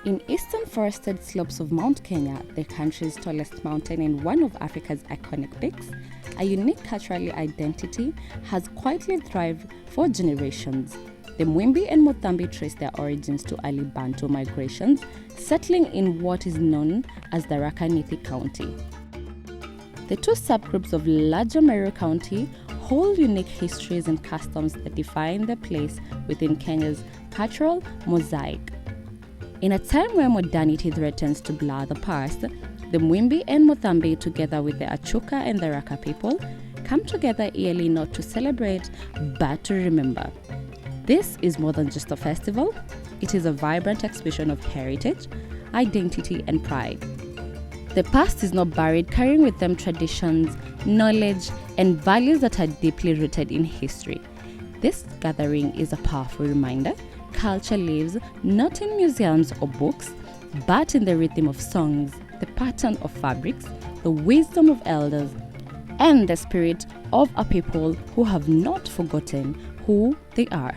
In eastern forested slopes of Mount Kenya, the country's tallest mountain and one of Africa's iconic peaks, a unique cultural identity has quietly thrived for generations. The Mwimbi and Muthambi trace their origins to early Bantu migrations, settling in what is known as Tharaka Nithi County. The two subgroups of larger Meru County hold unique histories and customs that define their place within Kenya's cultural mosaic. In a time where modernity threatens to blur the past, the Mwimbi and Muthambi, together with the Chuka and the Tharaka people, come together yearly not to celebrate but to remember. This is more than just a festival, it is a vibrant expression of heritage, identity, and pride. The past is not buried, carrying with them traditions, knowledge, and values that are deeply rooted in history. This gathering is a powerful reminder culture lives not in museums or books, but in the rhythm of songs, the pattern of fabrics, the wisdom of elders, and the spirit of a people who have not forgotten who they are.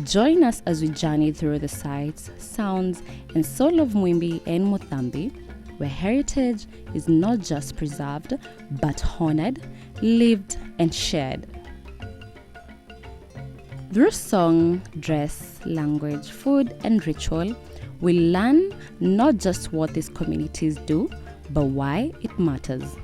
Join us as we journey through the sights, sounds, and soul of Mwimbi and Muthambi, where heritage is not just preserved, but honored, lived, and shared. Through song, dress, language, food, and ritual, we learn not just what these communities do, but why it matters.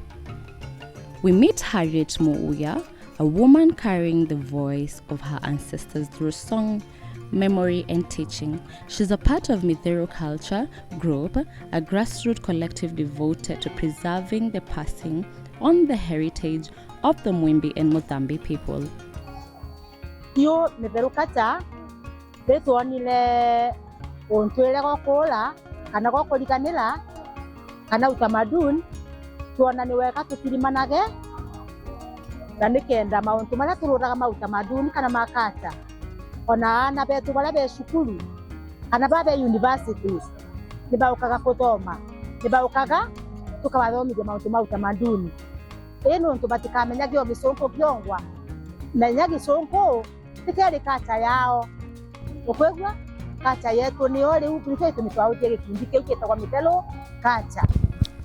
We meet Harriet Maua, a woman carrying the voice of her ancestors through song, memory, and teaching. She's a part of Mitheru culture group, a grassroots collective devoted to preserving the passing on the heritage of the Mwimbi and Muthambi people. Yo Mitheru culture, betuonile ontwele gokola, kana gokolikanila, kana utamaduni, tuona niweka tutirimanage, na nikenda mauntu maria tururaga mautamaduni kana makata. Ona ana betu bala be shukuru, kana babe universities, nibaukaga kuthoma, nibaukaga tukabathomithia mauntu mautamaduni. Eno ntu batikamenya gyo gisonko gyongwa, menya gisonko tikeri kata yao. Okwegwa kata yetu ni ole ukristo mitwautie gikundi kiu kitagwa Mitheru culture.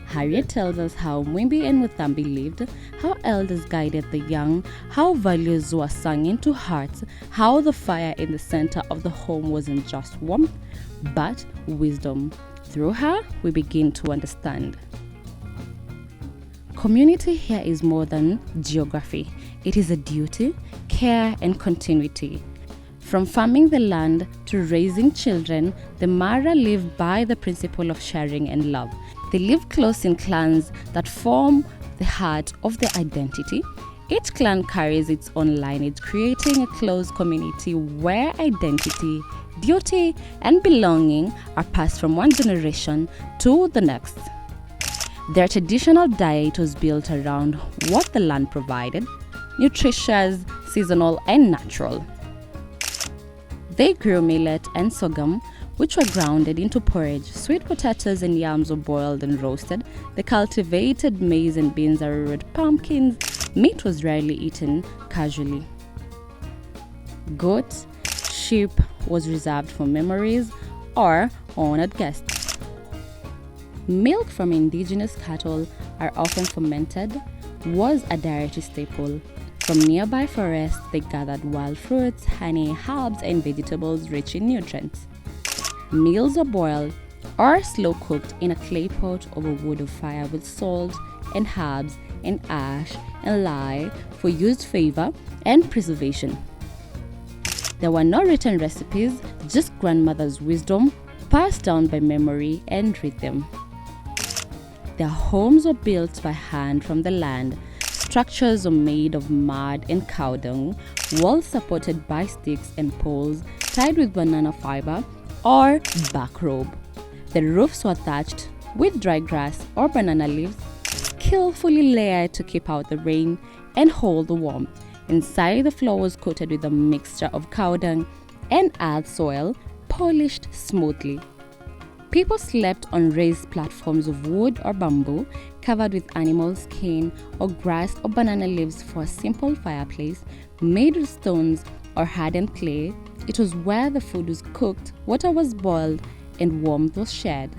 Harriet tells us how Mwimbi and Muthambi lived, how elders guided the young, how values were sung into hearts, how the fire in the center of the home wasn't just warmth, but wisdom. Through her, we begin to understand. Community here is more than geography. It is a duty, care, and continuity. From farming the land to raising children, the Maara live by the principle of sharing and love. They live close in clans that form the heart of their identity. Each clan carries its own lineage, creating a close community where identity, duty, and belonging are passed from one generation to the next. Their traditional diet was built around what the land provided, nutritious, seasonal, and natural. They grew millet and sorghum, which were grounded into porridge. Sweet potatoes and yams were boiled and roasted. They cultivated maize and beans that root pumpkins. Meat was rarely eaten casually. Goat, sheep was reserved for memories or honored guests. Milk from indigenous cattle are often fermented, was a dietary staple. From nearby forests, they gathered wild fruits, honey, herbs, and vegetables rich in nutrients. Meals are boiled or slow cooked in a clay pot over wood of fire with salt and herbs and ash and lye for used flavor and preservation. There were no written recipes, just grandmother's wisdom passed down by memory and rhythm. Their homes were built by hand from the land. Structures are made of mud and cow dung, walls supported by sticks and poles tied with banana fiber or bark rope. The roofs were thatched with dry grass or banana leaves, skillfully layered to keep out the rain and hold the warmth. Inside, the floor was coated with a mixture of cow dung and earth soil, polished smoothly. People slept on raised platforms of wood or bamboo, covered with animal skin or grass or banana leaves for a simple fireplace made with stones or hardened clay. It was where the food was cooked, water was boiled, and warmth was shared.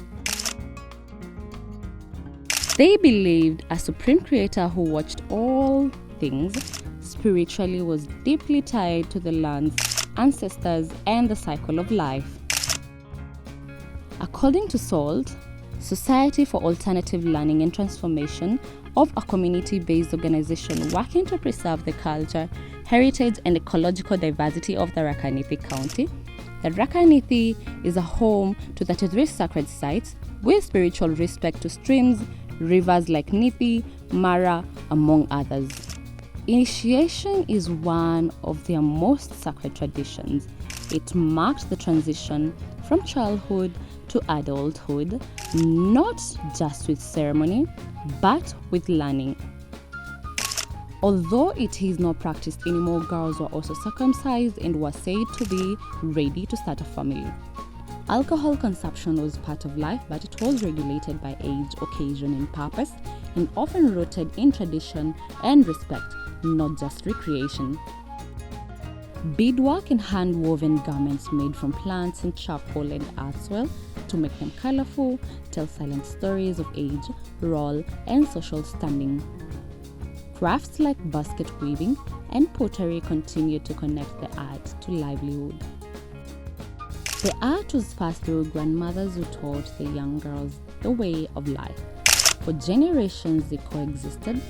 They believed a supreme creator who watched all things spiritually was deeply tied to the land's ancestors and the cycle of life. According to SALT, Society for Alternative Learning and Transformation, of a community-based organization working to preserve the culture, heritage, and ecological diversity of Tharaka Nithi County, Tharaka Nithi is a home to 33 sacred sites with spiritual respect to streams, rivers like Nithi, Maara, among others. Initiation is one of their most sacred traditions. It marks the transition from childhood to adulthood, not just with ceremony, but with learning. Although it is not practiced anymore, girls were also circumcised and were said to be ready to start a family. Alcohol consumption was part of life, but it was regulated by age, occasion, and purpose, and often rooted in tradition and respect, not just recreation. Beadwork and hand-woven garments made from plants and charcoal and earthwell to make them colorful tell silent stories of age, role, and social standing. Crafts like basket weaving and pottery continue to connect the art to livelihood. The art was passed through grandmothers who taught the young girls the way of life. For generations, they coexisted,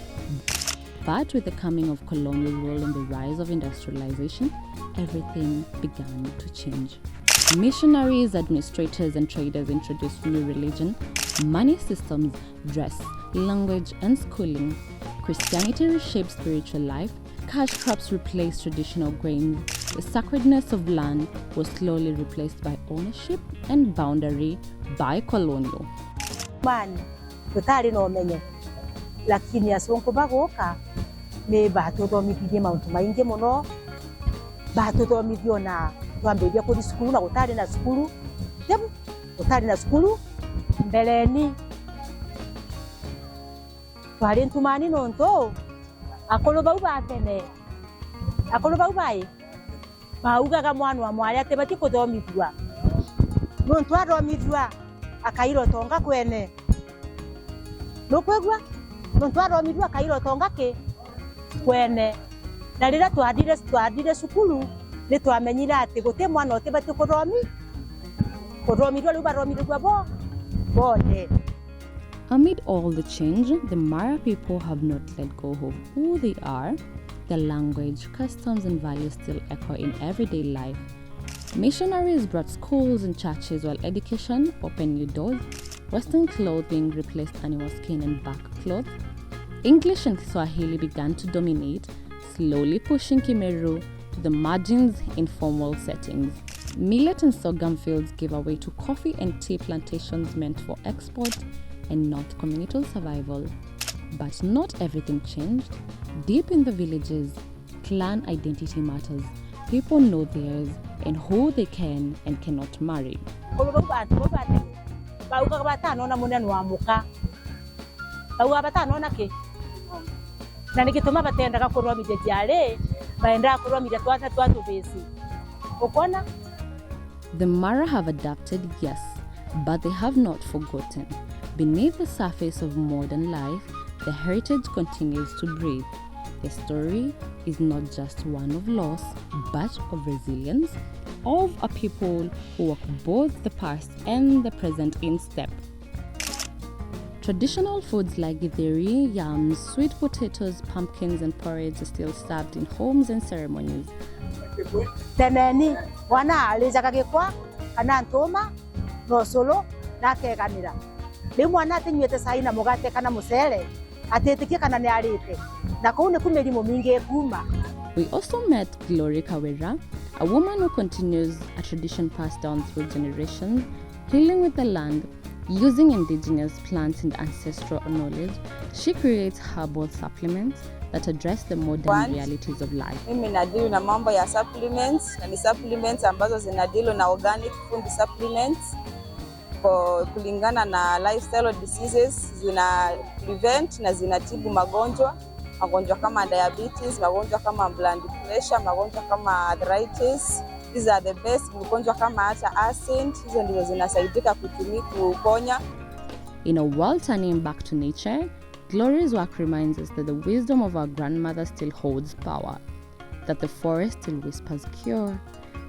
but with the coming of colonial rule and the rise of industrialization, everything began to change. Missionaries, administrators, and traders introduced new religion, money systems, dress, language, and schooling. Christianity reshaped spiritual life. Cash crops replaced traditional grains. The sacredness of land was slowly replaced by ownership and boundary by colonial. Man, tutari no menye. Lakini asonko bagoka. Me batoto mipige mauntu maingi muno. Batoto miviona twambia kuri skulu na utari na skulu. Debu utari na skulu mbeleni. Twari ntumani nonto. Akolo bau batene. Akolo bau bai. Baugaga mwana wa mwali ate bati kuthomithua. Nonto athomithua akairo tonga kwene. Nokwegwa nonto athomithua akairo tonga ke kwene. Na rira twathire sukulu ni twamenyire ati guti mwana ote bati kuthomithua riu bathomithua bode. Amid all the change, the Maara people have not let go of who they are. Their language, customs, and values still echo in everyday life. Missionaries brought schools and churches while education opened new doors. Western clothing replaced animal skin and bark cloth. English and Swahili began to dominate, slowly pushing Meru to the margins in formal settings. Millet and sorghum fields gave way to coffee and tea plantations meant for export and not communal survival. But not everything changed. Deep in the villages, clan identity matters. People know theirs and who they can and cannot marry. The Maara have adapted, yes, but they have not forgotten. Beneath the surface of modern life, the heritage continues to breathe. The story is not just one of loss, but of resilience, of a people who walk both the past and the present in step. Traditional foods like githeri, yams, sweet potatoes, pumpkins, and porridge are still served in homes and ceremonies. Temeni wana alizaga gekwa kana ntoma no solo na keganira. Limwana atinywete sai na mugate kana musele atetikia kana ne arite. Na kuune kumelimo mingi ekuma. We also met Glory Kawera, a woman who continues a tradition passed down through generations, healing with the land. Using indigenous plants and ancestral knowledge, she creates herbal supplements that address the modern realities of life. Mimi nadili na mambo ya supplements, na ni supplements ambazo zinadili na organic food supplements kwa kulingana na lifestyle diseases, zina prevent na zinatibu magonjwa kama diabetes, magonjwa kama blood pressure, magonjwa kama arthritis, These are the best. Mgonjwa kama hata acid, hizo ndizo zinasaidika kuponya. In a world turning back to nature, Glory's work reminds us that the wisdom of our grandmothers still holds power, that the forest still whispers cure,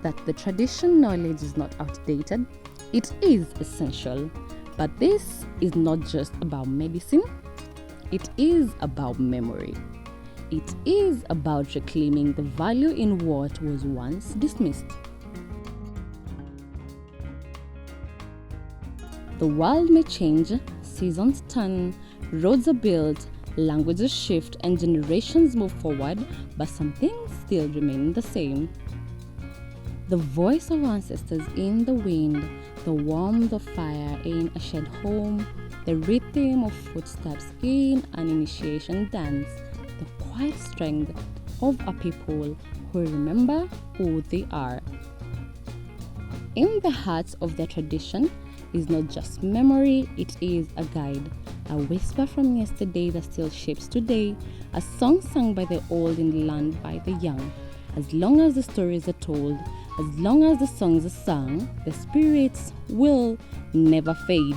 that the tradition knowledge is not outdated, it is essential. But this is not just about medicine, it is about memory. It is about reclaiming the value in what was once dismissed. The world may change, seasons turn, roads are built, languages shift, and generations move forward, but some things still remain the same. The voice of ancestors in the wind, the warmth of fire in a shed home, the rhythm of footsteps in an initiation dance, the quiet strength of a people who remember who they are. In the heart of their tradition is not just memory, it is a guide, a whisper from yesterday that still shapes today, a song sung by the old and learned by the young. As long as the stories are told, as long as the songs are sung, the spirits will never fade.